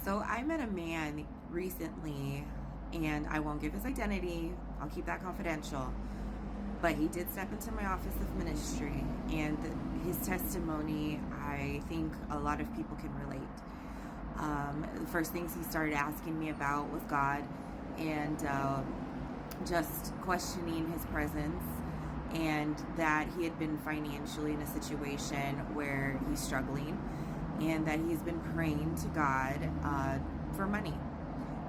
So I met a man recently, and I won't give his identity. I'll keep that confidential. But he did step into my office of ministry, and his testimony, I think a lot of people can relate. The first things he started asking me about was God, and just questioning his presence, and that he had been financially in a situation where he's struggling, and that he's been praying to God for money.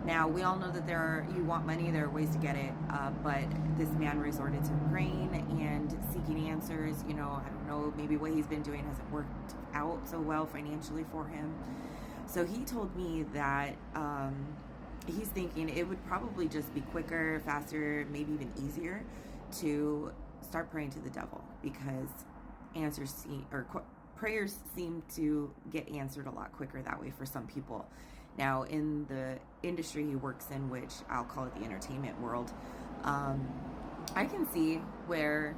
Now, we all know that you want money, there are ways to get it, but this man resorted to praying and seeking answers. I don't know, maybe what he's been doing hasn't worked out so well financially for him. So he told me that he's thinking it would probably just be quicker, faster, maybe even easier to start praying to the devil, because prayers seem to get answered a lot quicker that way for some people. Now, in the industry he works in, which I'll call it the entertainment world, I can see where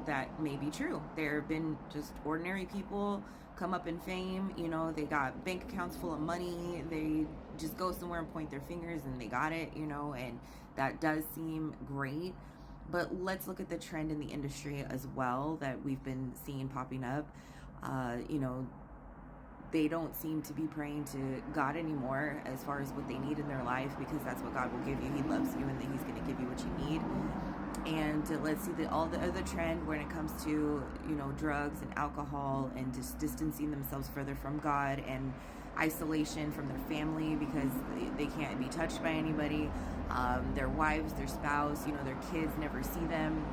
that may be true. There have been just ordinary people come up in fame. They got bank accounts full of money. They just go somewhere and point their fingers and they got it. And that does seem great. But let's look at the trend in the industry as well that we've been seeing popping up. They don't seem to be praying to God anymore as far as what they need in their life, because that's what God will give you. He loves you, and then he's going to give you what you need. And let's see all the other trend when it comes to drugs and alcohol, and just distancing themselves further from God, and isolation from their family because they can't be touched by anybody, their wives, their spouse, their kids never see them.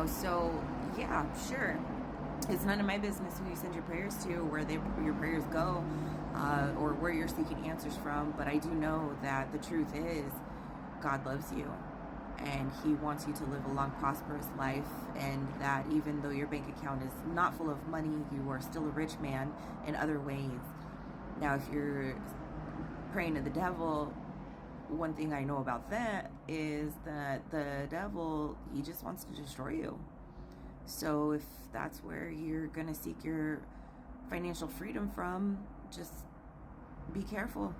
So yeah, sure, it's none of my business who you send your prayers to, where your prayers go, or where you're seeking answers from. But I do know that the truth is God loves you, and he wants you to live a long, prosperous life, and that even though your bank account is not full of money, you are still a rich man in other ways. Now, if you're praying to the devil, one thing I know about that is that the devil, he just wants to destroy you. So if that's where you're going to seek your financial freedom from, just be careful.